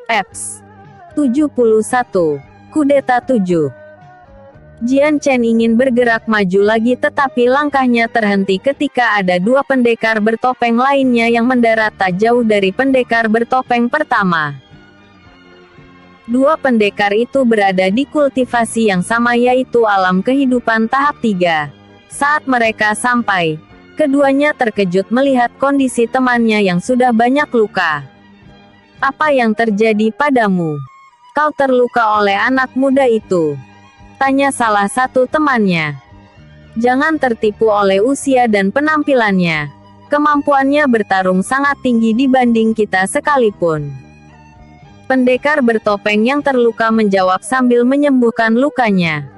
Eps. 71. Kudeta 7. Jian Chen ingin bergerak maju lagi tetapi langkahnya terhenti ketika ada dua pendekar bertopeng lainnya yang mendarat tak jauh dari pendekar bertopeng pertama. Dua pendekar itu berada di kultivasi yang sama yaitu alam kehidupan tahap 3. Saat mereka sampai, keduanya terkejut melihat kondisi temannya yang sudah banyak luka. "Apa yang terjadi padamu? Kau terluka oleh anak muda itu?" tanya salah satu temannya. "Jangan tertipu oleh usia dan penampilannya. Kemampuannya bertarung sangat tinggi dibanding kita sekalipun." Pendekar bertopeng yang terluka menjawab sambil menyembuhkan lukanya.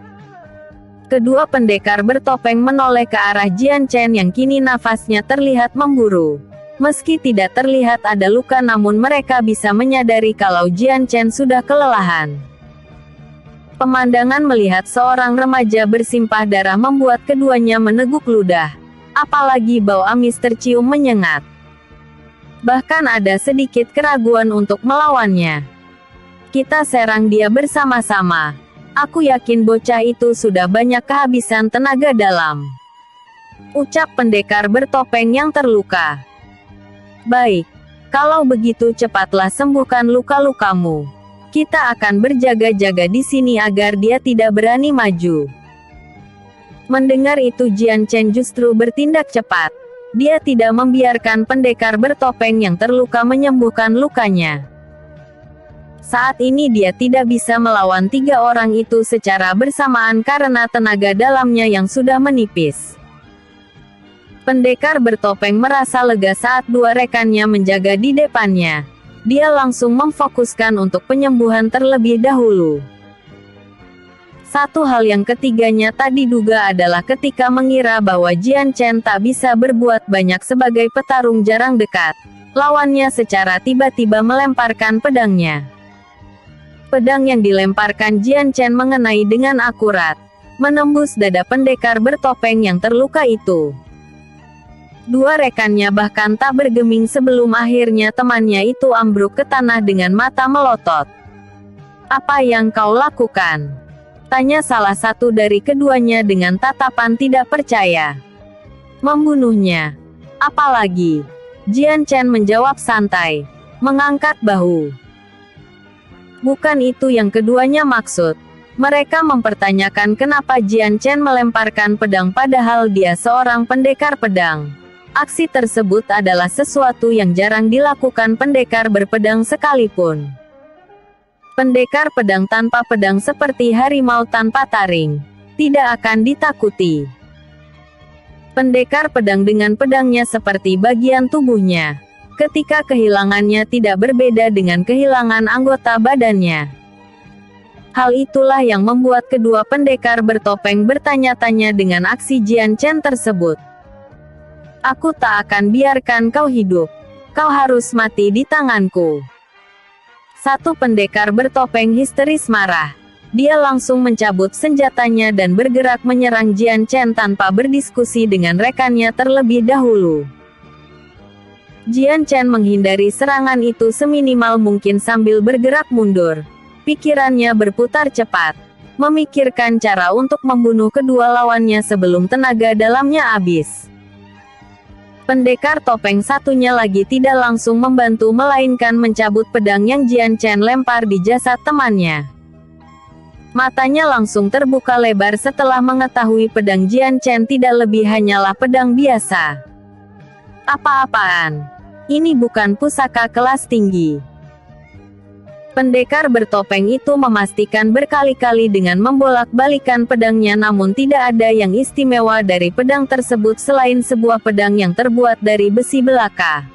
Kedua pendekar bertopeng menoleh ke arah Jian Chen yang kini nafasnya terlihat memburu. Meski tidak terlihat ada luka namun mereka bisa menyadari kalau Jian Chen sudah kelelahan. Pemandangan melihat seorang remaja bersimpah darah membuat keduanya meneguk ludah. Apalagi bau amis tercium menyengat. Bahkan ada sedikit keraguan untuk melawannya. "Kita serang dia bersama-sama. Aku yakin bocah itu sudah banyak kehabisan tenaga dalam," ucap pendekar bertopeng yang terluka. "Baik, kalau begitu cepatlah sembuhkan luka-lukamu. Kita akan berjaga-jaga di sini agar dia tidak berani maju." Mendengar itu Jian Chen justru bertindak cepat. Dia tidak membiarkan pendekar bertopeng yang terluka menyembuhkan lukanya. Saat ini dia tidak bisa melawan tiga orang itu secara bersamaan karena tenaga dalamnya yang sudah menipis. Pendekar bertopeng merasa lega saat dua rekannya menjaga di depannya. Dia langsung memfokuskan untuk penyembuhan terlebih dahulu. Satu hal yang ketiganya tak diduga adalah ketika mengira bahwa Jian Chen tak bisa berbuat banyak sebagai petarung jarang dekat, lawannya secara tiba-tiba melemparkan pedangnya. Pedang yang dilemparkan Jian Chen mengenai dengan akurat, menembus dada pendekar bertopeng yang terluka itu. Dua rekannya bahkan tak bergeming sebelum akhirnya temannya itu ambruk ke tanah dengan mata melotot. "Apa yang kau lakukan?" tanya salah satu dari keduanya dengan tatapan tidak percaya. "Membunuhnya. Apalagi?" Jian Chen menjawab santai, mengangkat bahu. Bukan itu yang keduanya maksud. Mereka mempertanyakan kenapa Jian Chen melemparkan pedang padahal dia seorang pendekar pedang. Aksi tersebut adalah sesuatu yang jarang dilakukan pendekar berpedang sekalipun. Pendekar pedang tanpa pedang seperti harimau tanpa taring, tidak akan ditakuti. Pendekar pedang dengan pedangnya seperti bagian tubuhnya. Ketika kehilangannya tidak berbeda dengan kehilangan anggota badannya. Hal itulah yang membuat kedua pendekar bertopeng bertanya-tanya dengan aksi Jian Chen tersebut. "Aku tak akan biarkan kau hidup. Kau harus mati di tanganku." Satu pendekar bertopeng histeris marah. Dia langsung mencabut senjatanya dan bergerak menyerang Jian Chen tanpa berdiskusi dengan rekannya terlebih dahulu. Jian Chen menghindari serangan itu seminimal mungkin sambil bergerak mundur. Pikirannya berputar cepat, memikirkan cara untuk membunuh kedua lawannya sebelum tenaga dalamnya habis. Pendekar topeng satunya lagi tidak langsung membantu melainkan mencabut pedang yang Jian Chen lempar di jasad temannya. Matanya langsung terbuka lebar setelah mengetahui pedang Jian Chen tidak lebih hanyalah pedang biasa. "Apa-apaan? Ini bukan pusaka kelas tinggi." Pendekar bertopeng itu memastikan berkali-kali dengan membolak-balikan pedangnya namun tidak ada yang istimewa dari pedang tersebut selain sebuah pedang yang terbuat dari besi belaka.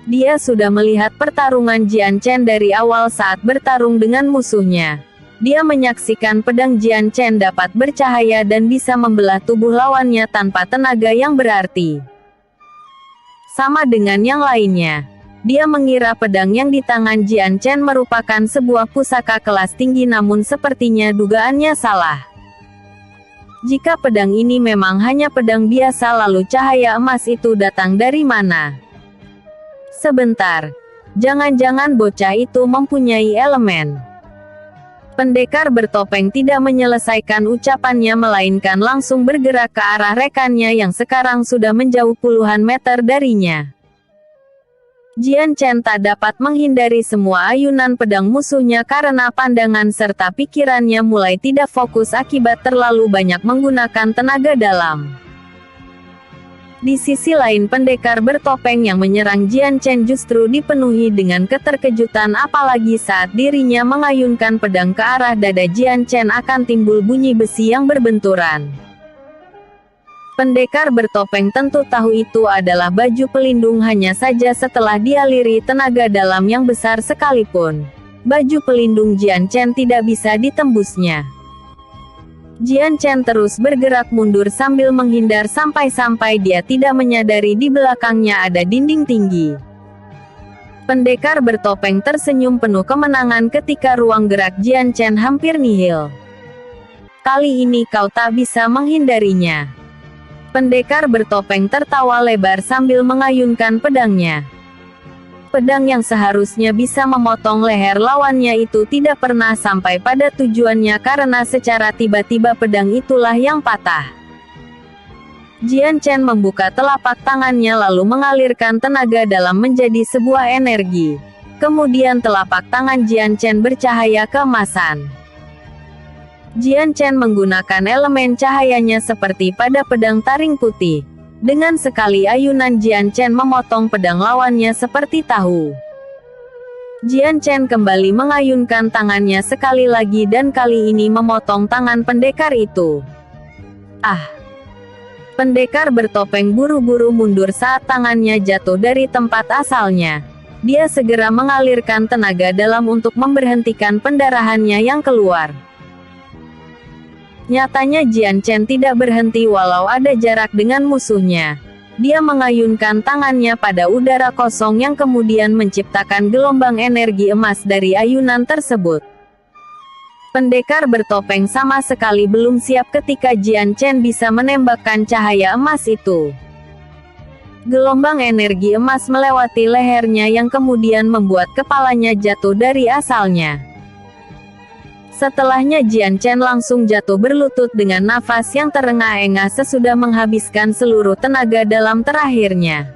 Dia sudah melihat pertarungan Jian Chen dari awal saat bertarung dengan musuhnya. Dia menyaksikan pedang Jian Chen dapat bercahaya dan bisa membelah tubuh lawannya tanpa tenaga yang berarti. Sama dengan yang lainnya. Dia mengira pedang yang di tangan Jian Chen merupakan sebuah pusaka kelas tinggi namun sepertinya dugaannya salah. Jika pedang ini memang hanya pedang biasa lalu cahaya emas itu datang dari mana? Sebentar. Jangan-jangan bocah itu mempunyai elemen. Pendekar bertopeng tidak menyelesaikan ucapannya melainkan langsung bergerak ke arah rekannya yang sekarang sudah menjauh puluhan meter darinya. Jian Chen tak dapat menghindari semua ayunan pedang musuhnya karena pandangan serta pikirannya mulai tidak fokus akibat terlalu banyak menggunakan tenaga dalam. Di sisi lain pendekar bertopeng yang menyerang Jian Chen justru dipenuhi dengan keterkejutan apalagi saat dirinya mengayunkan pedang ke arah dada Jian Chen akan timbul bunyi besi yang berbenturan. Pendekar bertopeng tentu tahu itu adalah baju pelindung hanya saja setelah dialiri tenaga dalam yang besar sekalipun. Baju pelindung Jian Chen tidak bisa ditembusnya. Jian Chen terus bergerak mundur sambil menghindar sampai-sampai dia tidak menyadari di belakangnya ada dinding tinggi. Pendekar bertopeng tersenyum penuh kemenangan ketika ruang gerak Jian Chen hampir nihil. Kali ini kau tak bisa menghindarinya. Pendekar bertopeng tertawa lebar sambil mengayunkan pedangnya. Pedang yang seharusnya bisa memotong leher lawannya itu tidak pernah sampai pada tujuannya karena secara tiba-tiba pedang itulah yang patah. Jian Chen membuka telapak tangannya lalu mengalirkan tenaga dalam menjadi sebuah energi. Kemudian telapak tangan Jian Chen bercahaya keemasan. Jian Chen menggunakan elemen cahayanya seperti pada pedang taring putih. Dengan sekali ayunan Jian Chen memotong pedang lawannya seperti tahu. Jian Chen kembali mengayunkan tangannya sekali lagi dan kali ini memotong tangan pendekar itu. Ah! Pendekar bertopeng buru-buru mundur saat tangannya jatuh dari tempat asalnya. Dia segera mengalirkan tenaga dalam untuk memberhentikan pendarahannya yang keluar. Nyatanya Jian Chen tidak berhenti walau ada jarak dengan musuhnya. Dia mengayunkan tangannya pada udara kosong yang kemudian menciptakan gelombang energi emas dari ayunan tersebut. Pendekar bertopeng sama sekali belum siap ketika Jian Chen bisa menembakkan cahaya emas itu. Gelombang energi emas melewati lehernya yang kemudian membuat kepalanya jatuh dari asalnya. Setelahnya Jian Chen langsung jatuh berlutut dengan nafas yang terengah-engah sesudah menghabiskan seluruh tenaga dalam terakhirnya.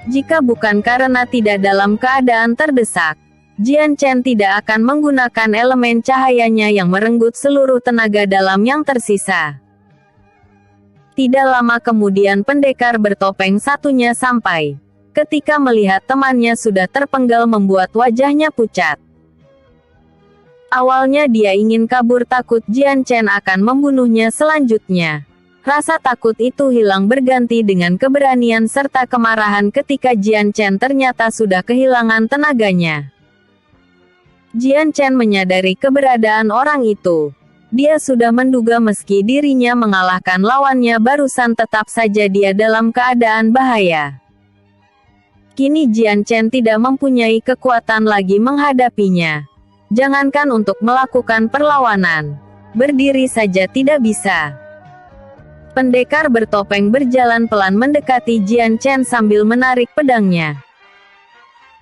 Jika bukan karena tidak dalam keadaan terdesak, Jian Chen tidak akan menggunakan elemen cahayanya yang merenggut seluruh tenaga dalam yang tersisa. Tidak lama kemudian pendekar bertopeng satunya sampai. Ketika melihat temannya sudah terpenggal membuat wajahnya pucat. Awalnya dia ingin kabur takut Jian Chen akan membunuhnya selanjutnya. Rasa takut itu hilang berganti dengan keberanian serta kemarahan ketika Jian Chen ternyata sudah kehilangan tenaganya. Jian Chen menyadari keberadaan orang itu. Dia sudah menduga meski dirinya mengalahkan lawannya barusan tetap saja dia dalam keadaan bahaya. Kini Jian Chen tidak mempunyai kekuatan lagi menghadapinya. Jangankan untuk melakukan perlawanan. Berdiri saja tidak bisa. Pendekar bertopeng berjalan pelan mendekati Jian Chen sambil menarik pedangnya.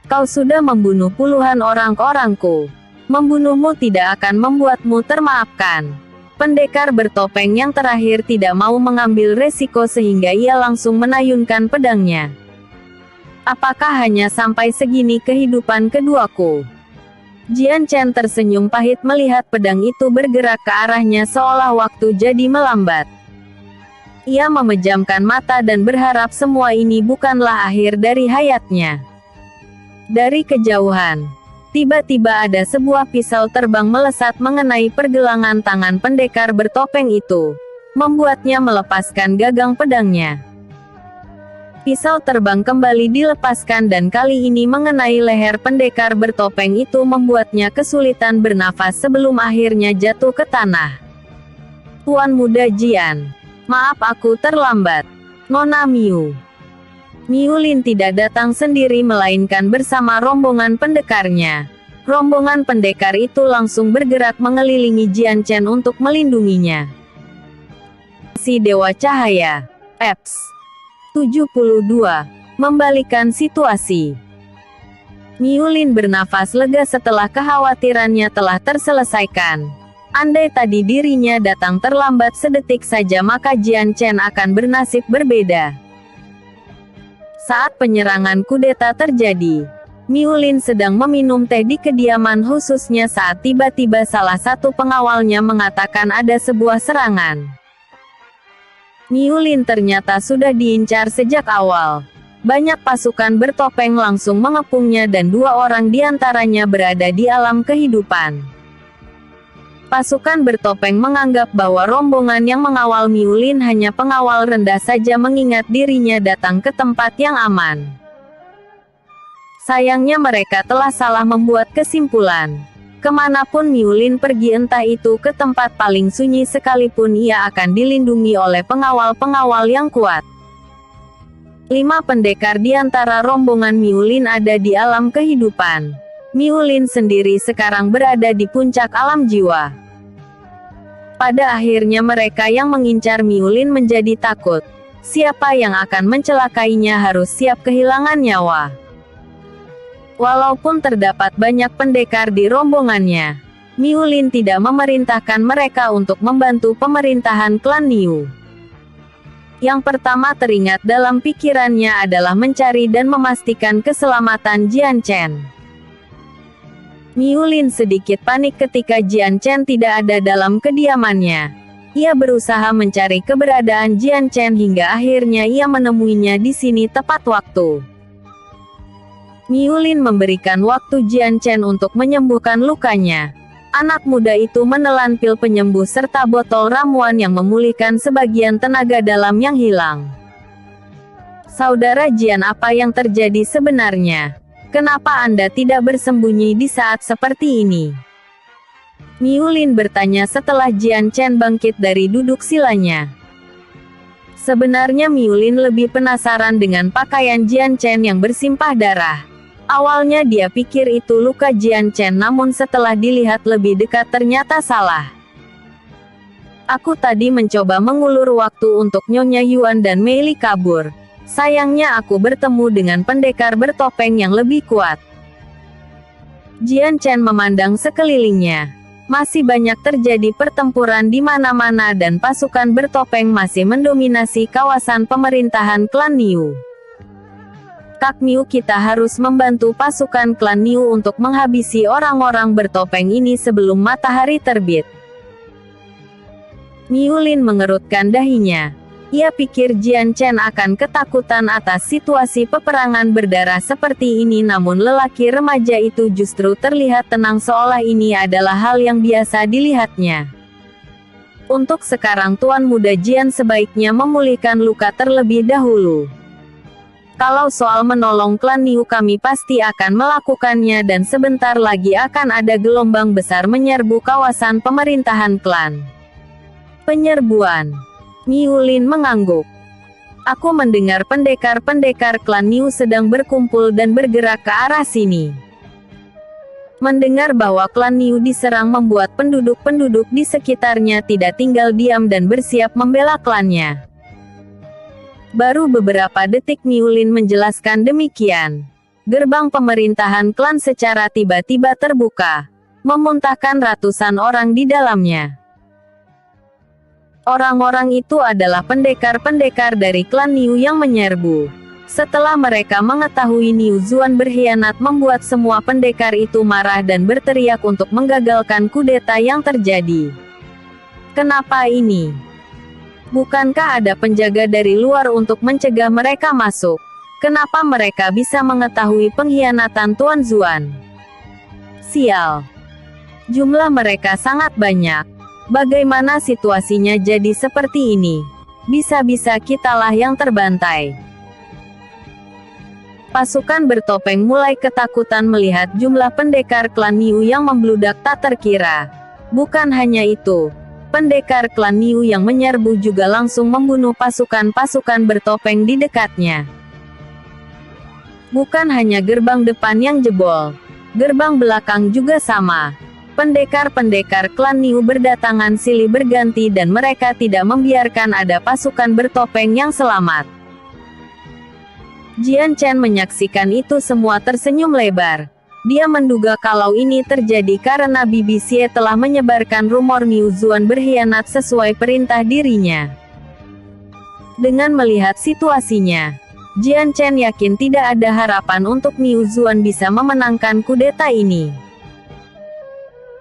Kau sudah membunuh puluhan orang-orangku. Membunuhmu tidak akan membuatmu termaafkan. Pendekar bertopeng yang terakhir tidak mau mengambil resiko sehingga ia langsung menayunkan pedangnya. Apakah hanya sampai segini kehidupan keduaku? Jian Chen tersenyum pahit melihat pedang itu bergerak ke arahnya seolah waktu jadi melambat. Ia memejamkan mata dan berharap semua ini bukanlah akhir dari hayatnya. Dari kejauhan, tiba-tiba ada sebuah pisau terbang melesat mengenai pergelangan tangan pendekar bertopeng itu, membuatnya melepaskan gagang pedangnya. Pisau terbang kembali dilepaskan dan kali ini mengenai leher pendekar bertopeng itu membuatnya kesulitan bernafas sebelum akhirnya jatuh ke tanah. Tuan Muda Jian, maaf aku terlambat. Nona Miu. Miu Lin tidak datang sendiri melainkan bersama rombongan pendekarnya. Rombongan pendekar itu langsung bergerak mengelilingi Jian Chen untuk melindunginya. Si Dewa Cahaya. Eps. 72. Membalikan situasi. Miulin bernafas lega setelah kekhawatirannya telah terselesaikan. Andai tadi dirinya datang terlambat sedetik saja maka Jian Chen akan bernasib berbeda. Saat penyerangan kudeta terjadi, Miulin sedang meminum teh di kediaman khususnya saat tiba-tiba salah satu pengawalnya mengatakan ada sebuah serangan. Miulin ternyata sudah diincar sejak awal. Banyak pasukan bertopeng langsung mengepungnya dan 2 orang diantaranya berada di alam kehidupan. Pasukan bertopeng menganggap bahwa rombongan yang mengawal Miulin hanya pengawal rendah saja mengingat dirinya datang ke tempat yang aman. Sayangnya mereka telah salah membuat kesimpulan. Kemanapun Miulin pergi entah itu ke tempat paling sunyi sekalipun ia akan dilindungi oleh pengawal-pengawal yang kuat. 5 pendekar di antara rombongan Miulin ada di alam kehidupan. Miulin sendiri sekarang berada di puncak alam jiwa. Pada akhirnya mereka yang mengincar Miulin menjadi takut. Siapa yang akan mencelakainya harus siap kehilangan nyawa. Walaupun terdapat banyak pendekar di rombongannya, Miulin tidak memerintahkan mereka untuk membantu pemerintahan klan Niu. Yang pertama teringat dalam pikirannya adalah mencari dan memastikan keselamatan Jian Chen. Miulin sedikit panik ketika Jian Chen tidak ada dalam kediamannya. Ia berusaha mencari keberadaan Jian Chen hingga akhirnya ia menemuinya di sini tepat waktu. Miulin memberikan waktu Jian Chen untuk menyembuhkan lukanya. Anak muda itu menelan pil penyembuh serta botol ramuan yang memulihkan sebagian tenaga dalam yang hilang. Saudara Jian, apa yang terjadi sebenarnya? Kenapa Anda tidak bersembunyi di saat seperti ini? Miulin bertanya setelah Jian Chen bangkit dari duduk silanya. Sebenarnya Miulin lebih penasaran dengan pakaian Jian Chen yang bersimpah darah. Awalnya dia pikir itu luka Jian Chen namun setelah dilihat lebih dekat ternyata salah. Aku tadi mencoba mengulur waktu untuk Nyonya Yuan dan Mei Li kabur. Sayangnya aku bertemu dengan pendekar bertopeng yang lebih kuat. Jian Chen memandang sekelilingnya. Masih banyak terjadi pertempuran di mana-mana dan pasukan bertopeng masih mendominasi kawasan pemerintahan klan Niu. Kak Niu, kita harus membantu pasukan klan Niu untuk menghabisi orang-orang bertopeng ini sebelum matahari terbit. Miulin mengerutkan dahinya. Ia pikir Jian Chen akan ketakutan atas situasi peperangan berdarah seperti ini namun lelaki remaja itu justru terlihat tenang seolah ini adalah hal yang biasa dilihatnya. Untuk sekarang Tuan Muda Jian sebaiknya memulihkan luka terlebih dahulu. Kalau soal menolong klan Niu kami pasti akan melakukannya dan sebentar lagi akan ada gelombang besar menyerbu kawasan pemerintahan klan. Penyerbuan. Miulin mengangguk. Aku mendengar pendekar-pendekar klan Niu sedang berkumpul dan bergerak ke arah sini. Mendengar bahwa klan Niu diserang membuat penduduk-penduduk di sekitarnya tidak tinggal diam dan bersiap membela klannya. Baru beberapa detik Miulin menjelaskan demikian. Gerbang pemerintahan klan secara tiba-tiba terbuka, memuntahkan ratusan orang di dalamnya. Orang-orang itu adalah pendekar-pendekar dari klan Niu yang menyerbu. Setelah mereka mengetahui Niu Zuan berkhianat membuat semua pendekar itu marah dan berteriak untuk menggagalkan kudeta yang terjadi. Kenapa ini? Bukankah ada penjaga dari luar untuk mencegah mereka masuk? Kenapa mereka bisa mengetahui pengkhianatan Tuan Zuan? Sial. Jumlah mereka sangat banyak. Bagaimana situasinya jadi seperti ini? Bisa-bisa kitalah yang terbantai. Pasukan bertopeng mulai ketakutan melihat jumlah pendekar klan Niu yang membludak tak terkira. Bukan hanya itu. Pendekar klan Niu yang menyerbu juga langsung membunuh pasukan-pasukan bertopeng di dekatnya. Bukan hanya gerbang depan yang jebol, gerbang belakang juga sama. Pendekar-pendekar klan Niu berdatangan silih berganti dan mereka tidak membiarkan ada pasukan bertopeng yang selamat. Jian Chen menyaksikan itu semua tersenyum lebar. Dia menduga kalau ini terjadi karena BBC telah menyebarkan rumor Niu Zuan berkhianat sesuai perintah dirinya. Dengan melihat situasinya, Jian Chen yakin tidak ada harapan untuk Niu Zuan bisa memenangkan kudeta ini.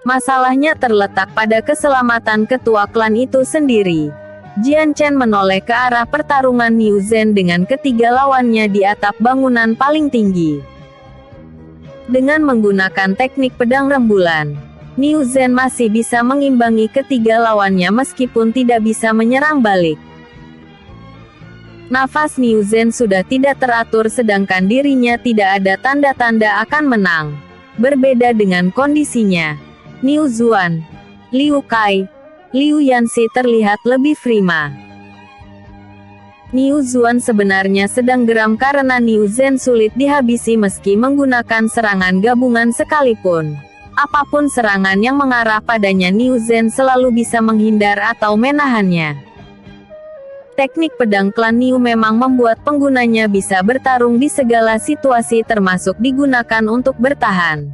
Masalahnya terletak pada keselamatan ketua klan itu sendiri. Jian Chen menoleh ke arah pertarungan Niu Zhen dengan ketiga lawannya di atap bangunan paling tinggi. Dengan menggunakan teknik pedang rembulan, Niu Zhen masih bisa mengimbangi ketiga lawannya meskipun tidak bisa menyerang balik. Nafas Niu Zhen sudah tidak teratur sedangkan dirinya tidak ada tanda-tanda akan menang. Berbeda dengan kondisinya, Niu Zuan, Liu Kai, Liu Yanxi terlihat lebih prima. Niu Zuan sebenarnya sedang geram karena Niu Zhen sulit dihabisi meski menggunakan serangan gabungan sekalipun. Apapun serangan yang mengarah padanya Niu Zhen selalu bisa menghindar atau menahannya. Teknik pedang klan Niu memang membuat penggunanya bisa bertarung di segala situasi termasuk digunakan untuk bertahan.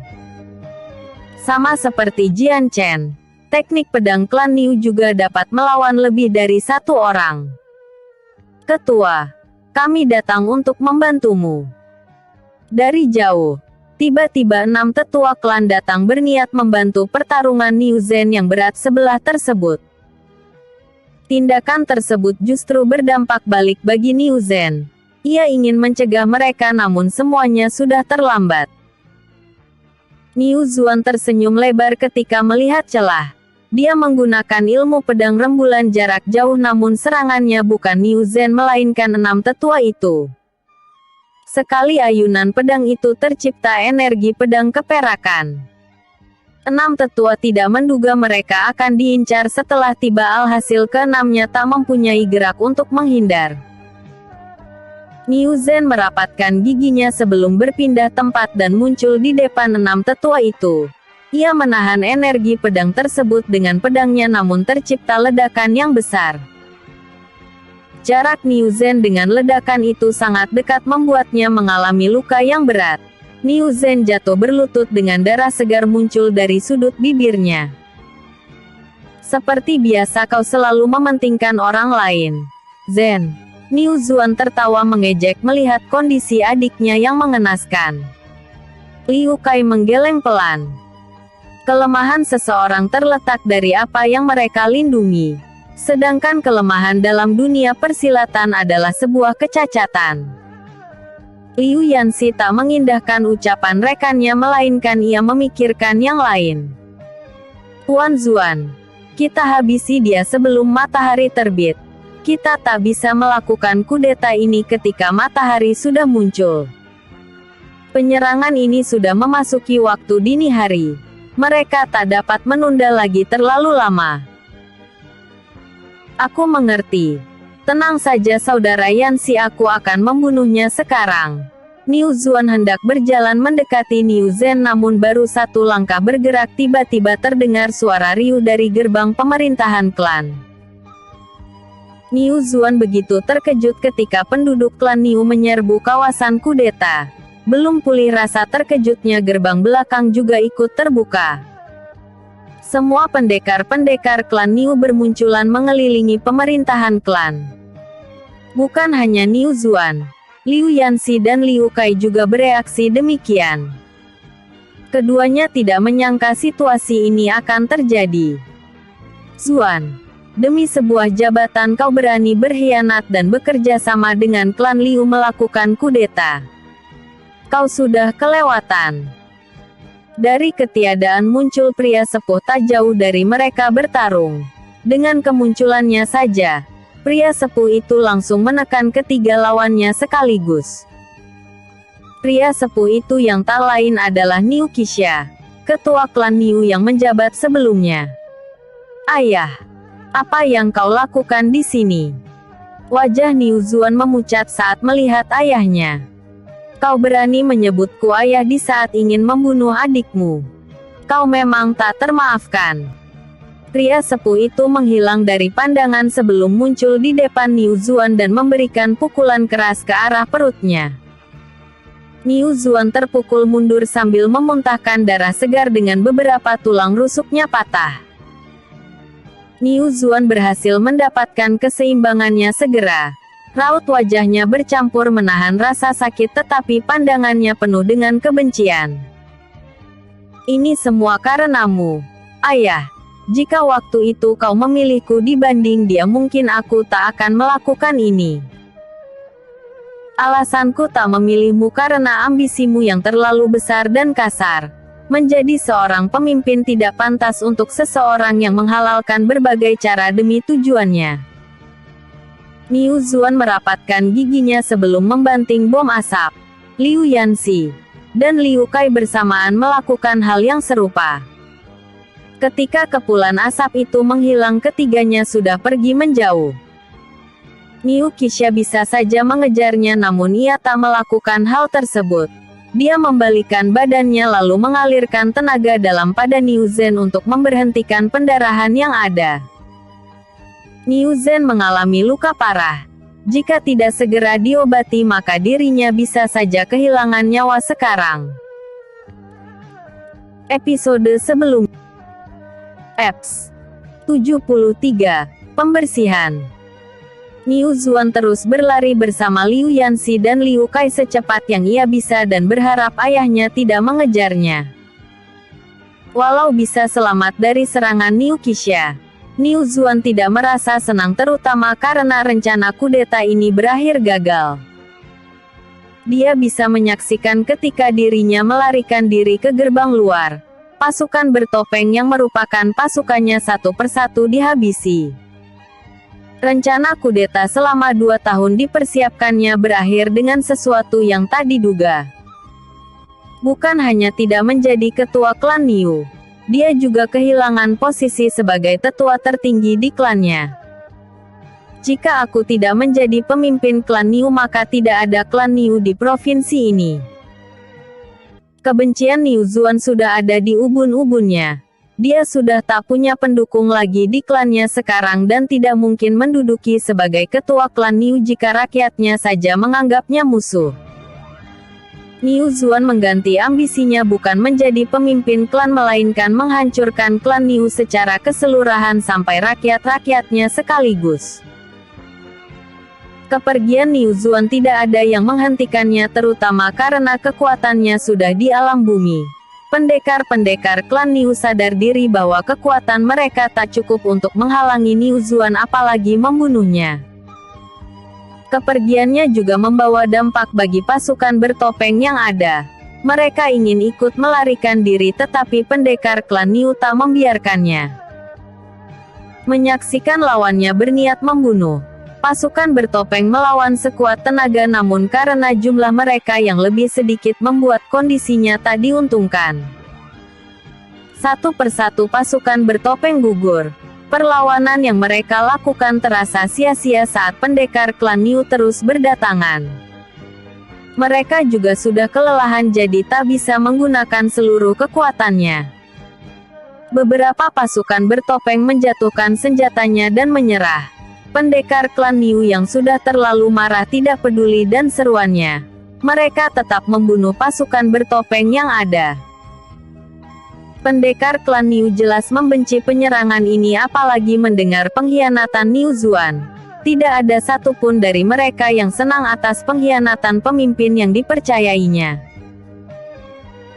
Sama seperti Jian Chen, teknik pedang klan Niu juga dapat melawan lebih dari satu orang. Ketua, kami datang untuk membantumu. Dari jauh, tiba-tiba 6 tetua klan datang berniat membantu pertarungan Niu Zhen yang berat sebelah tersebut. Tindakan tersebut justru berdampak balik bagi Niu Zhen. Ia ingin mencegah mereka namun semuanya sudah terlambat. Niu Zuan tersenyum lebar ketika melihat celah. Dia menggunakan ilmu pedang rembulan jarak jauh namun serangannya bukan Niu Zhen melainkan 6 tetua itu. Sekali ayunan pedang itu tercipta energi pedang keperakan. 6 tetua tidak menduga mereka akan diincar setelah tiba alhasil ke-6-nya tak mempunyai gerak untuk menghindar. Niu Zhen merapatkan giginya sebelum berpindah tempat dan muncul di depan 6 tetua itu. Ia menahan energi pedang tersebut dengan pedangnya namun tercipta ledakan yang besar. Jarak Niu Zhen dengan ledakan itu sangat dekat membuatnya mengalami luka yang berat. Niu Zhen jatuh berlutut dengan darah segar muncul dari sudut bibirnya. Seperti biasa kau selalu mementingkan orang lain, Zhen. Niu Zuan tertawa mengejek melihat kondisi adiknya yang mengenaskan. Liu Kai menggeleng pelan. Kelemahan seseorang terletak dari apa yang mereka lindungi. Sedangkan kelemahan dalam dunia persilatan adalah sebuah kecacatan. Liu Yanxi tak mengindahkan ucapan rekannya melainkan ia memikirkan yang lain. Tuan Zuan, kita habisi dia sebelum matahari terbit. Kita tak bisa melakukan kudeta ini ketika matahari sudah muncul. Penyerangan ini sudah memasuki waktu dini hari. Mereka tak dapat menunda lagi terlalu lama. Aku mengerti. Tenang saja saudara Yanxi, aku akan membunuhnya sekarang. Niu Zuan hendak berjalan mendekati Niu Zhen namun baru satu langkah bergerak tiba-tiba terdengar suara riuh dari gerbang pemerintahan klan. Niu Zuan begitu terkejut ketika penduduk klan Niu menyerbu kawasan kudeta. Belum pulih rasa terkejutnya gerbang belakang juga ikut terbuka. Semua pendekar-pendekar klan Niu bermunculan mengelilingi pemerintahan klan. Bukan hanya Niu Zuan, Liu Yanxi dan Liu Kai juga bereaksi demikian. Keduanya tidak menyangka situasi ini akan terjadi. Zuan, demi sebuah jabatan kau berani berkhianat dan bekerja sama dengan klan Liu melakukan kudeta. Kau sudah kelewatan. Dari ketiadaan muncul pria sepuh tak jauh dari mereka bertarung. Dengan kemunculannya saja, pria sepuh itu langsung menekan ketiga lawannya sekaligus. Pria sepuh itu yang tak lain adalah Niu Qixia, ketua klan Niu yang menjabat sebelumnya. Ayah, apa yang kau lakukan di sini? Wajah Niu Zuan memucat saat melihat ayahnya. Kau berani menyebutku ayah di saat ingin membunuh adikmu. Kau memang tak termaafkan. Pria sepuh itu menghilang dari pandangan sebelum muncul di depan Niu Zuan dan memberikan pukulan keras ke arah perutnya. Niu Zuan terpukul mundur sambil memuntahkan darah segar dengan beberapa tulang rusuknya patah. Niu Zuan berhasil mendapatkan keseimbangannya segera. Raut wajahnya bercampur menahan rasa sakit tetapi pandangannya penuh dengan kebencian. Ini semua karenamu, Ayah. Jika waktu itu kau memilihku dibanding dia mungkin aku tak akan melakukan ini. Alasanku tak memilihmu karena ambisimu yang terlalu besar dan kasar. Menjadi seorang pemimpin tidak pantas untuk seseorang yang menghalalkan berbagai cara demi tujuannya. Niu Zuan merapatkan giginya sebelum membanting bom asap. Liu Yanxi dan Liu Kai bersamaan melakukan hal yang serupa. Ketika kepulan asap itu menghilang, ketiganya sudah pergi menjauh. Niu Qixia bisa saja mengejarnya namun ia tak melakukan hal tersebut. Dia membalikkan badannya lalu mengalirkan tenaga dalam pada Niu Zhen untuk memberhentikan pendarahan yang ada. Niu Zhen mengalami luka parah. Jika tidak segera diobati maka dirinya bisa saja kehilangan nyawa sekarang. Episode sebelumnya. Eps 73. Pembersihan. Niu Zuan terus berlari bersama Liu Yanxi dan Liu Kai secepat yang ia bisa dan berharap ayahnya tidak mengejarnya. Walau bisa selamat dari serangan Niu Qixia, Niu Zuan tidak merasa senang terutama karena rencana kudeta ini berakhir gagal. Dia bisa menyaksikan ketika dirinya melarikan diri ke gerbang luar. Pasukan bertopeng yang merupakan pasukannya satu persatu dihabisi. Rencana kudeta selama 2 tahun dipersiapkannya berakhir dengan sesuatu yang tak diduga. Bukan hanya tidak menjadi ketua klan Niu, dia juga kehilangan posisi sebagai tetua tertinggi di klannya. Jika aku tidak menjadi pemimpin klan Niu maka tidak ada klan Niu di provinsi ini. Kebencian Niu Zuan sudah ada di ubun-ubunnya. Dia sudah tak punya pendukung lagi di klannya sekarang dan tidak mungkin menduduki sebagai ketua klan Niu jika rakyatnya saja menganggapnya musuh. Niu Zuan mengganti ambisinya bukan menjadi pemimpin klan melainkan menghancurkan klan Niu secara keseluruhan sampai rakyat-rakyatnya sekaligus. Kepergian Niu Zuan tidak ada yang menghentikannya terutama karena kekuatannya sudah di alam bumi. Pendekar-pendekar klan Niu sadar diri bahwa kekuatan mereka tak cukup untuk menghalangi Niu Zuan apalagi membunuhnya. Kepergiannya juga membawa dampak bagi pasukan bertopeng yang ada. Mereka ingin ikut melarikan diri tetapi pendekar klan Niu tak membiarkannya. Menyaksikan lawannya berniat membunuh. Pasukan bertopeng melawan sekuat tenaga namun karena jumlah mereka yang lebih sedikit membuat kondisinya tak diuntungkan. Satu persatu pasukan bertopeng gugur. Perlawanan yang mereka lakukan terasa sia-sia saat pendekar klan Niu terus berdatangan. Mereka juga sudah kelelahan jadi tak bisa menggunakan seluruh kekuatannya. Beberapa pasukan bertopeng menjatuhkan senjatanya dan menyerah. Pendekar klan Niu yang sudah terlalu marah tidak peduli dan seruannya. Mereka tetap membunuh pasukan bertopeng yang ada. Pendekar klan Niu jelas membenci penyerangan ini apalagi mendengar pengkhianatan Niu Zuan. Tidak ada satupun dari mereka yang senang atas pengkhianatan pemimpin yang dipercayainya.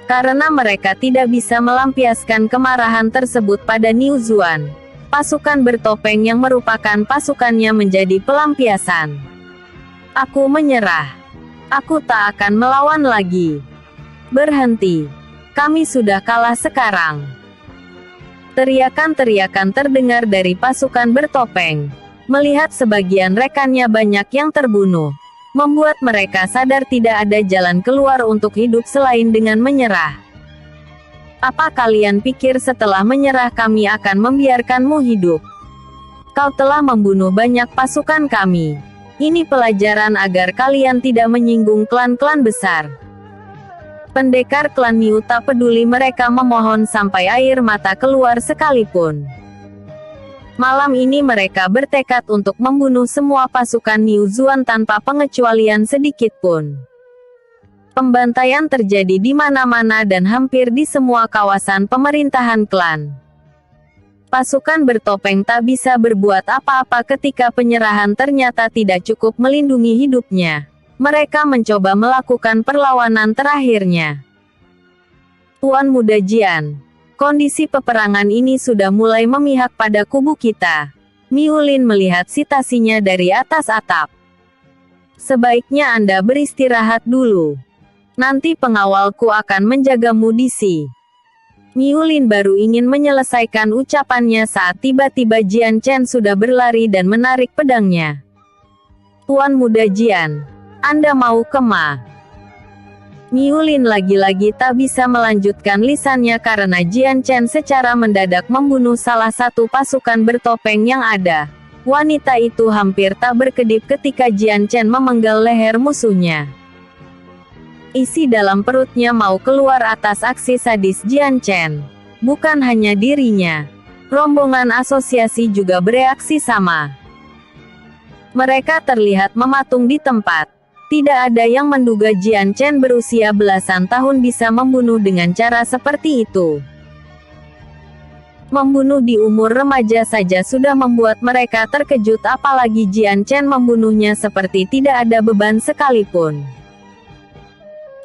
Karena mereka tidak bisa melampiaskan kemarahan tersebut pada Niu Zuan. Pasukan bertopeng yang merupakan pasukannya menjadi pelampiasan. Aku menyerah. Aku tak akan melawan lagi. Berhenti. Kami sudah kalah sekarang. Teriakan-teriakan terdengar dari pasukan bertopeng. Melihat sebagian rekannya banyak yang terbunuh, membuat mereka sadar tidak ada jalan keluar untuk hidup selain dengan menyerah. Apa kalian pikir setelah menyerah kami akan membiarkanmu hidup? Kau telah membunuh banyak pasukan kami. Ini pelajaran agar kalian tidak menyinggung klan-klan besar. Pendekar klan Niu tak peduli mereka memohon sampai air mata keluar sekalipun. Malam ini mereka bertekad untuk membunuh semua pasukan Niu Zuan tanpa pengecualian sedikit pun. Pembantaian terjadi di mana-mana dan hampir di semua kawasan pemerintahan klan. Pasukan bertopeng tak bisa berbuat apa-apa ketika penyerahan ternyata tidak cukup melindungi hidupnya. Mereka mencoba melakukan perlawanan terakhirnya. Tuan Muda Jian, kondisi peperangan ini sudah mulai memihak pada kubu kita. Miu Lin melihat situasinya dari atas atap. Sebaiknya Anda beristirahat dulu. Nanti pengawalku akan menjagamu di sini. Miu Lin baru ingin menyelesaikan ucapannya saat tiba-tiba Jian Chen sudah berlari dan menarik pedangnya. Tuan Muda Jian, Anda mau kemana? Miu Lin lagi-lagi tak bisa melanjutkan lisannya karena Jian Chen secara mendadak membunuh salah satu pasukan bertopeng yang ada. Wanita itu hampir tak berkedip ketika Jian Chen memenggal leher musuhnya. Isi dalam perutnya mau keluar atas aksi sadis Jian Chen. Bukan hanya dirinya. Rombongan asosiasi juga bereaksi sama. Mereka terlihat mematung di tempat. Tidak ada yang menduga Jian Chen berusia belasan tahun bisa membunuh dengan cara seperti itu. Membunuh di umur remaja saja sudah membuat mereka terkejut, apalagi Jian Chen membunuhnya seperti tidak ada beban sekalipun.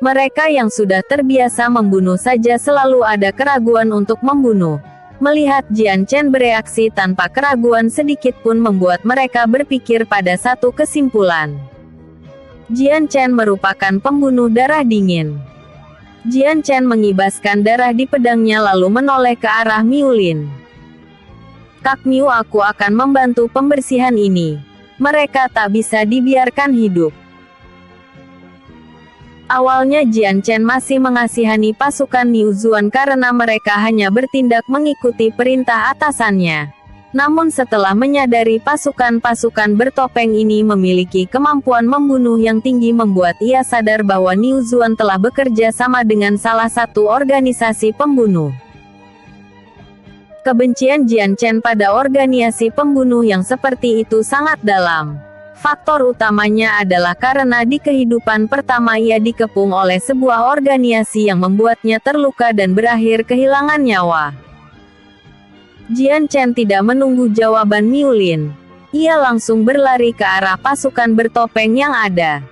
Mereka yang sudah terbiasa membunuh saja selalu ada keraguan untuk membunuh. Melihat Jian Chen bereaksi tanpa keraguan sedikit pun membuat mereka berpikir pada satu kesimpulan. Jian Chen merupakan pembunuh darah dingin. Jian Chen mengibaskan darah di pedangnya lalu menoleh ke arah Miu Lin. Kak Miu, aku akan membantu pembersihan ini. Mereka tak bisa dibiarkan hidup. Awalnya Jian Chen masih mengasihani pasukan Niu Zuan karena mereka hanya bertindak mengikuti perintah atasannya. Namun setelah menyadari pasukan-pasukan bertopeng ini memiliki kemampuan membunuh yang tinggi membuat ia sadar bahwa Niu Zuan telah bekerja sama dengan salah satu organisasi pembunuh. Kebencian Jian Chen pada organisasi pembunuh yang seperti itu sangat dalam. Faktor utamanya adalah karena di kehidupan pertama ia dikepung oleh sebuah organisasi yang membuatnya terluka dan berakhir kehilangan nyawa. Jian Chen tidak menunggu jawaban Miu Lin. Ia langsung berlari ke arah pasukan bertopeng yang ada.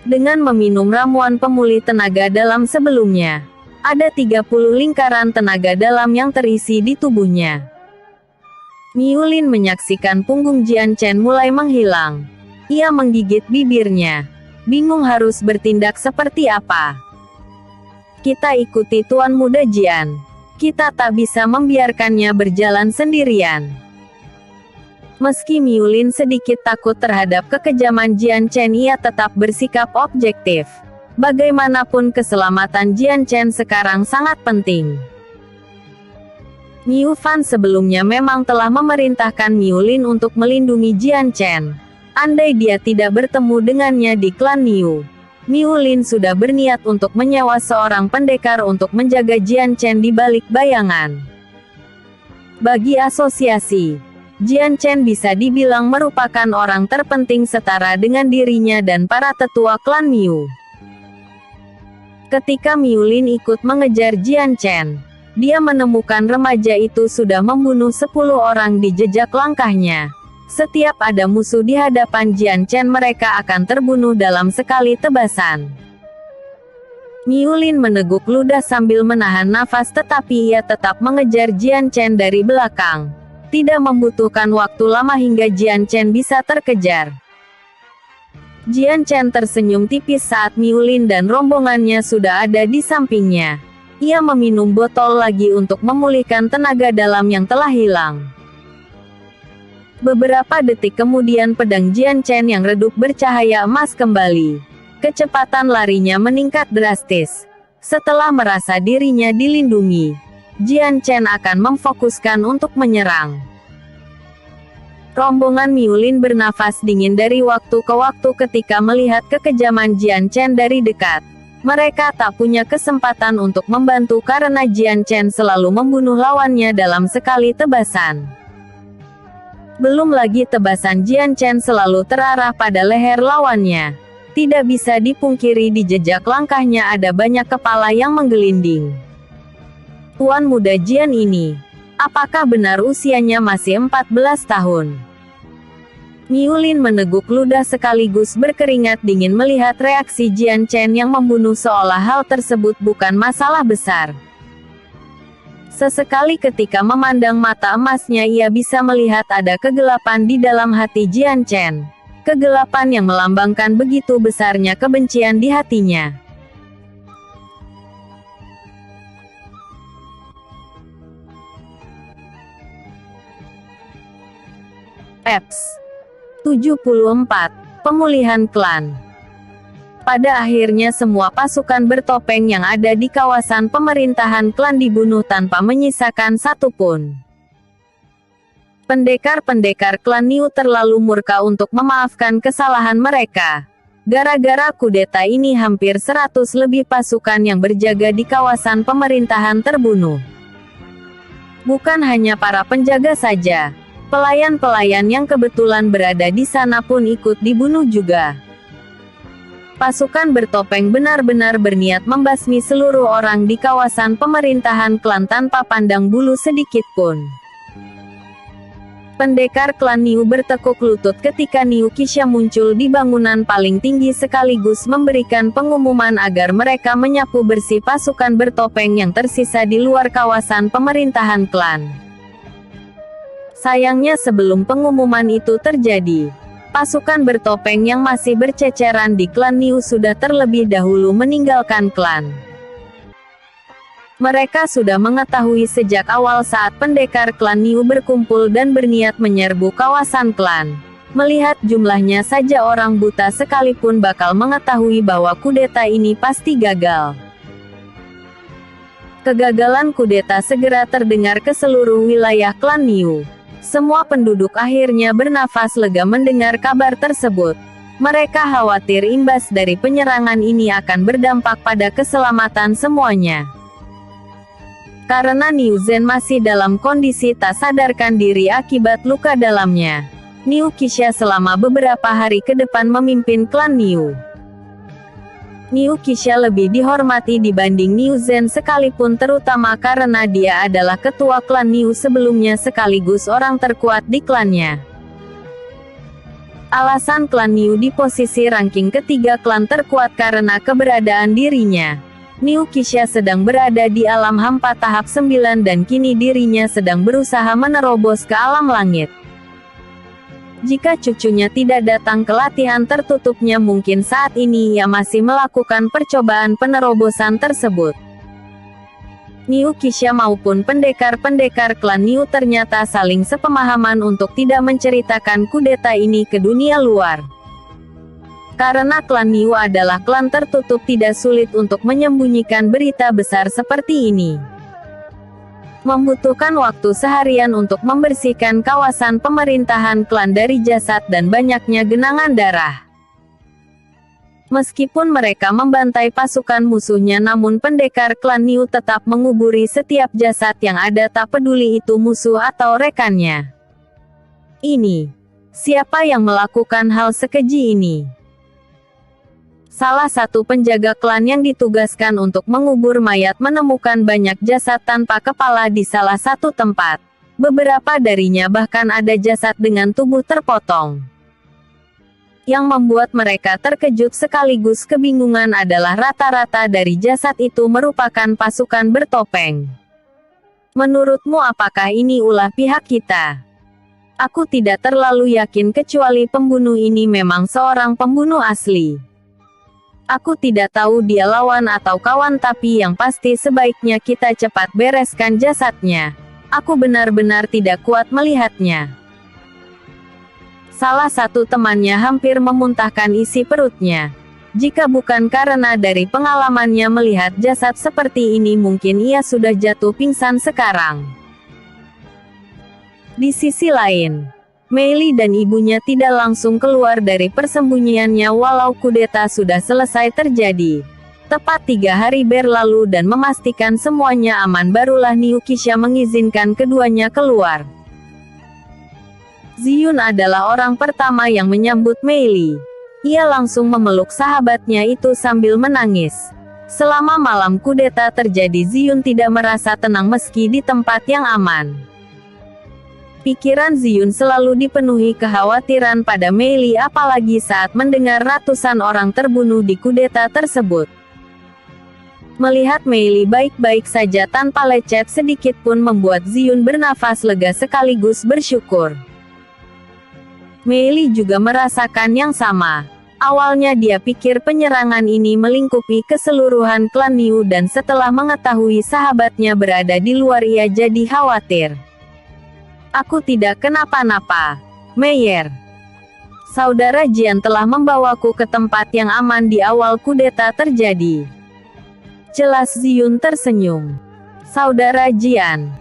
Dengan meminum ramuan pemulih tenaga dalam sebelumnya, ada 30 lingkaran tenaga dalam yang terisi di tubuhnya. Miu Lin menyaksikan punggung Jian Chen mulai menghilang. Ia menggigit bibirnya. Bingung harus bertindak seperti apa. Kita ikuti Tuan Muda Jian. Kita tak bisa membiarkannya berjalan sendirian. Meski Miu Lin sedikit takut terhadap kekejaman Jian Chen, ia tetap bersikap objektif. Bagaimanapun keselamatan Jian Chen sekarang sangat penting. Miu Fan sebelumnya memang telah memerintahkan Miu Lin untuk melindungi Jian Chen. Andai dia tidak bertemu dengannya di klan Niu, Miu Lin sudah berniat untuk menyewa seorang pendekar untuk menjaga Jian Chen di balik bayangan. Bagi asosiasi, Jian Chen bisa dibilang merupakan orang terpenting setara dengan dirinya dan para tetua klan Miu. Ketika Miu Lin ikut mengejar Jian Chen, dia menemukan remaja itu sudah membunuh 10 orang di jejak langkahnya. Setiap ada musuh di hadapan Jian Chen, mereka akan terbunuh dalam sekali tebasan. Miu Lin meneguk ludah sambil menahan nafas, tetapi ia tetap mengejar Jian Chen dari belakang. Tidak membutuhkan waktu lama hingga Jian Chen bisa terkejar. Jian Chen tersenyum tipis saat Miu Lin dan rombongannya sudah ada di sampingnya. Ia meminum botol lagi untuk memulihkan tenaga dalam yang telah hilang. Beberapa detik kemudian pedang Jian Chen yang redup bercahaya emas kembali. Kecepatan larinya meningkat drastis. Setelah merasa dirinya dilindungi, Jian Chen akan memfokuskan untuk menyerang. Rombongan Miu Lin bernafas dingin dari waktu ke waktu ketika melihat kekejaman Jian Chen dari dekat. Mereka tak punya kesempatan untuk membantu karena Jian Chen selalu membunuh lawannya dalam sekali tebasan. Belum lagi tebasan Jian Chen selalu terarah pada leher lawannya. Tidak bisa dipungkiri di jejak langkahnya ada banyak kepala yang menggelinding. Tuan muda Jian ini, apakah benar usianya masih 14 tahun? Niulin meneguk ludah sekaligus berkeringat dingin melihat reaksi Jian Chen yang membunuh seolah hal tersebut bukan masalah besar. Sesekali ketika memandang mata emasnya ia bisa melihat ada kegelapan di dalam hati Jian Chen. Kegelapan yang melambangkan begitu besarnya kebencian di hatinya. Eps 74. Pemulihan klan. Pada akhirnya semua pasukan bertopeng yang ada di kawasan pemerintahan klan dibunuh tanpa menyisakan satupun. Pendekar-pendekar klan Niu terlalu murka untuk memaafkan kesalahan mereka. Gara-gara kudeta ini hampir 100 lebih pasukan yang berjaga di kawasan pemerintahan terbunuh. Bukan hanya para penjaga saja. Pelayan-pelayan yang kebetulan berada di sana pun ikut dibunuh juga. Pasukan bertopeng benar-benar berniat membasmi seluruh orang di kawasan pemerintahan klan tanpa pandang bulu sedikit pun. Pendekar klan Niu bertekuk lutut ketika Niu Qixia muncul di bangunan paling tinggi sekaligus memberikan pengumuman agar mereka menyapu bersih pasukan bertopeng yang tersisa di luar kawasan pemerintahan klan. Sayangnya sebelum pengumuman itu terjadi, pasukan bertopeng yang masih berceceran di klan Niu sudah terlebih dahulu meninggalkan klan. Mereka sudah mengetahui sejak awal saat pendekar klan Niu berkumpul dan berniat menyerbu kawasan klan. Melihat jumlahnya saja orang buta sekalipun bakal mengetahui bahwa kudeta ini pasti gagal. Kegagalan kudeta segera terdengar ke seluruh wilayah klan Niu. Semua penduduk akhirnya bernafas lega mendengar kabar tersebut. Mereka khawatir imbas dari penyerangan ini akan berdampak pada keselamatan semuanya. Karena Niu Zhen masih dalam kondisi tak sadarkan diri akibat luka dalamnya, Niu Qixia selama beberapa hari ke depan memimpin klan Niu. Niu Qixia lebih dihormati dibanding Niu Zhen sekalipun, terutama karena dia adalah ketua klan Niu sebelumnya sekaligus orang terkuat di klannya. Alasan klan Niu di posisi ranking ketiga klan terkuat karena keberadaan dirinya. Niu Qixia sedang berada di alam hampa tahap 9 dan kini dirinya sedang berusaha menerobos ke alam langit. Jika cucunya tidak datang ke latihan tertutupnya mungkin saat ini ia masih melakukan percobaan penerobosan tersebut. Niu Qixia maupun pendekar-pendekar klan Niu ternyata saling sepemahaman untuk tidak menceritakan kudeta ini ke dunia luar. Karena klan Niu adalah klan tertutup, tidak sulit untuk menyembunyikan berita besar seperti ini. Membutuhkan waktu seharian untuk membersihkan kawasan pemerintahan klan dari jasad dan banyaknya genangan darah. Meskipun mereka membantai pasukan musuhnya, namun pendekar klan Niu tetap menguburi setiap jasad yang ada, tak peduli itu musuh atau rekannya. Ini, siapa yang melakukan hal sekeji ini? Salah satu penjaga klan yang ditugaskan untuk mengubur mayat menemukan banyak jasad tanpa kepala di salah satu tempat. Beberapa darinya bahkan ada jasad dengan tubuh terpotong. Yang membuat mereka terkejut sekaligus kebingungan adalah rata-rata dari jasad itu merupakan pasukan bertopeng. Menurutmu apakah ini ulah pihak kita? Aku tidak terlalu yakin kecuali pembunuh ini memang seorang pembunuh asli. Aku tidak tahu dia lawan atau kawan, tapi yang pasti sebaiknya kita cepat bereskan jasadnya. Aku benar-benar tidak kuat melihatnya. Salah satu temannya hampir memuntahkan isi perutnya. Jika bukan karena dari pengalamannya melihat jasad seperti ini, mungkin ia sudah jatuh pingsan sekarang. Di sisi lain, Mei Li dan ibunya tidak langsung keluar dari persembunyiannya walau kudeta sudah selesai terjadi. Tepat 3 hari berlalu dan memastikan semuanya aman, barulah Niu Qixia mengizinkan keduanya keluar. Ziyun adalah orang pertama yang menyambut Mei Li. Ia langsung memeluk sahabatnya itu sambil menangis. Selama malam kudeta terjadi, Ziyun tidak merasa tenang meski di tempat yang aman. Pikiran Ziyun selalu dipenuhi kekhawatiran pada Mei Li, apalagi saat mendengar ratusan orang terbunuh di kudeta tersebut. Melihat Mei Li baik-baik saja tanpa lecet sedikit pun membuat Ziyun bernafas lega sekaligus bersyukur. Mei Li juga merasakan yang sama. Awalnya dia pikir penyerangan ini melingkupi keseluruhan klan Niu, dan setelah mengetahui sahabatnya berada di luar ia jadi khawatir. Aku tidak kenapa-napa, Meyer. Saudara Jian telah membawaku ke tempat yang aman di awal kudeta terjadi. Jelas Ziyun tersenyum. Saudara Jian.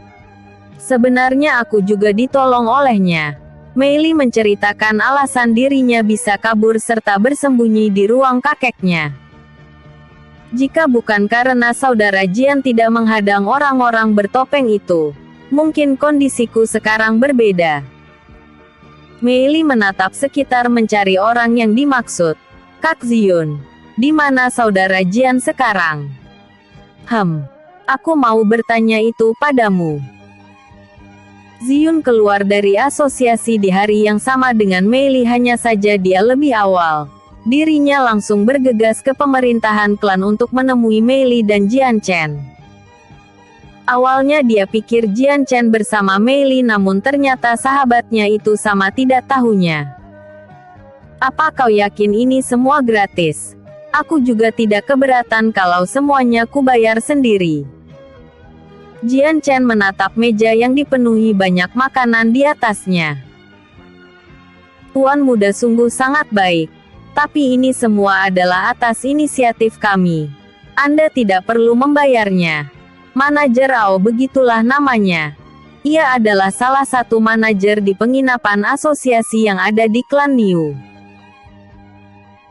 Sebenarnya aku juga ditolong olehnya. Mei Li menceritakan alasan dirinya bisa kabur serta bersembunyi di ruang kakeknya. Jika bukan karena saudara Jian tidak menghadang orang-orang bertopeng itu, mungkin kondisiku sekarang berbeda. Mei Li menatap sekitar mencari orang yang dimaksud. Kak Ziyun, di mana saudara Jian sekarang? Aku mau bertanya itu padamu. Ziyun keluar dari asosiasi di hari yang sama dengan Mei Li, hanya saja dia lebih awal. Dirinya langsung bergegas ke pemerintahan klan untuk menemui Mei Li dan Jian Chen. Awalnya dia pikir Jian Chen bersama Mei Li, namun ternyata sahabatnya itu sama tidak tahunya. Apa kau yakin ini semua gratis? Aku juga tidak keberatan kalau semuanya kubayar sendiri. Jian Chen menatap meja yang dipenuhi banyak makanan di atasnya. Tuan muda sungguh sangat baik. Tapi ini semua adalah atas inisiatif kami. Anda tidak perlu membayarnya. Manajer Ao, begitulah namanya. Ia adalah salah satu manajer di penginapan asosiasi yang ada di klan Niu.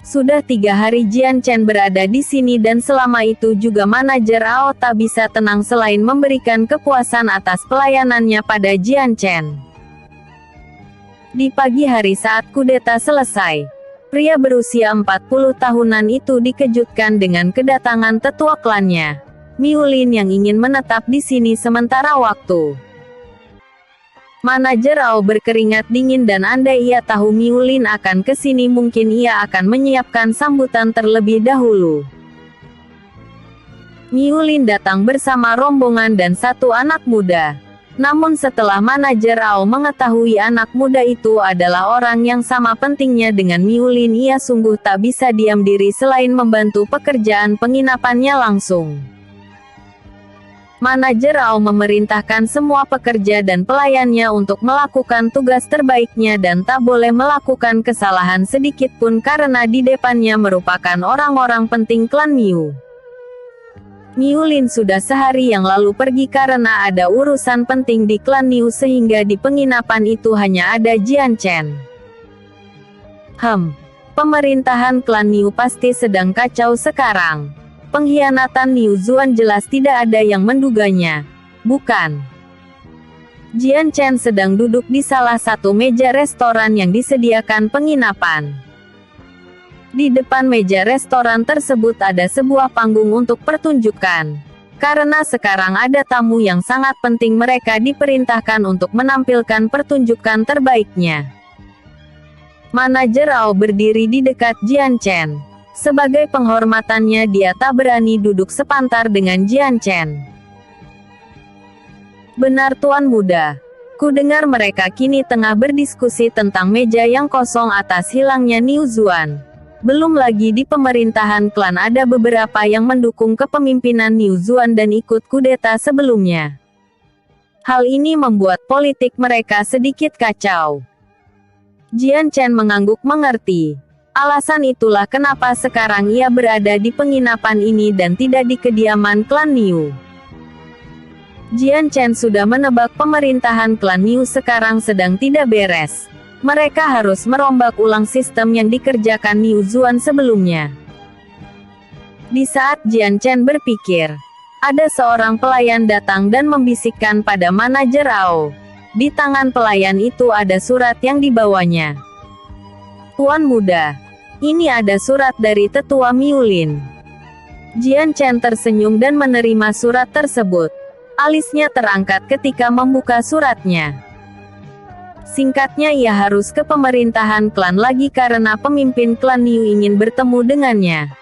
Sudah 3 hari Jian Chen berada di sini, dan selama itu juga manajer Ao tak bisa tenang selain memberikan kepuasan atas pelayanannya pada Jian Chen. Di pagi hari saat kudeta selesai, pria berusia 40 tahunan itu dikejutkan dengan kedatangan tetua klannya, Miu Lin, yang ingin menetap di sini sementara waktu. Manajer Ao berkeringat dingin, dan andai ia tahu Miu Lin akan ke sini mungkin ia akan menyiapkan sambutan terlebih dahulu. Miu Lin datang bersama rombongan dan 1 anak muda. Namun setelah manajer Ao mengetahui anak muda itu adalah orang yang sama pentingnya dengan Miu Lin, ia sungguh tak bisa diam diri selain membantu pekerjaan penginapannya langsung. Manajer Ao memerintahkan semua pekerja dan pelayannya untuk melakukan tugas terbaiknya dan tak boleh melakukan kesalahan sedikit pun karena di depannya merupakan orang-orang penting klan Miu. Miu Lin sudah sehari yang lalu pergi karena ada urusan penting di klan Niu, sehingga di penginapan itu hanya ada Jian Chen. Pemerintahan klan Niu pasti sedang kacau sekarang. Pengkhianatan Niu Zuan jelas tidak ada yang menduganya, bukan? Jian Chen sedang duduk di salah satu meja restoran yang disediakan penginapan. Di depan meja restoran tersebut ada sebuah panggung untuk pertunjukan. Karena sekarang ada tamu yang sangat penting, mereka diperintahkan untuk menampilkan pertunjukan terbaiknya. Manajer Ao berdiri di dekat Jian Chen. Sebagai penghormatannya dia tak berani duduk sepantar dengan Jian Chen. Benar tuan muda. Ku dengar mereka kini tengah berdiskusi tentang meja yang kosong atas hilangnya Niu Zuan. Belum lagi di pemerintahan klan ada beberapa yang mendukung kepemimpinan Niu Zuan dan ikut kudeta sebelumnya. Hal ini membuat politik mereka sedikit kacau. Jian Chen mengangguk mengerti. Alasan itulah kenapa sekarang ia berada di penginapan ini dan tidak di kediaman klan Niu. Jian Chen sudah menebak pemerintahan klan Niu sekarang sedang tidak beres. Mereka harus merombak ulang sistem yang dikerjakan Niu Zuan sebelumnya. Di saat Jian Chen berpikir, ada seorang pelayan datang dan membisikkan pada manajer Ao. Di tangan pelayan itu ada surat yang dibawanya. Tuan muda, Ini ada surat dari tetua Miulin. Jian Chen tersenyum dan menerima surat tersebut. Alisnya terangkat ketika membuka suratnya. Singkatnya ia harus ke pemerintahan klan lagi karena pemimpin klan Niu ingin bertemu dengannya.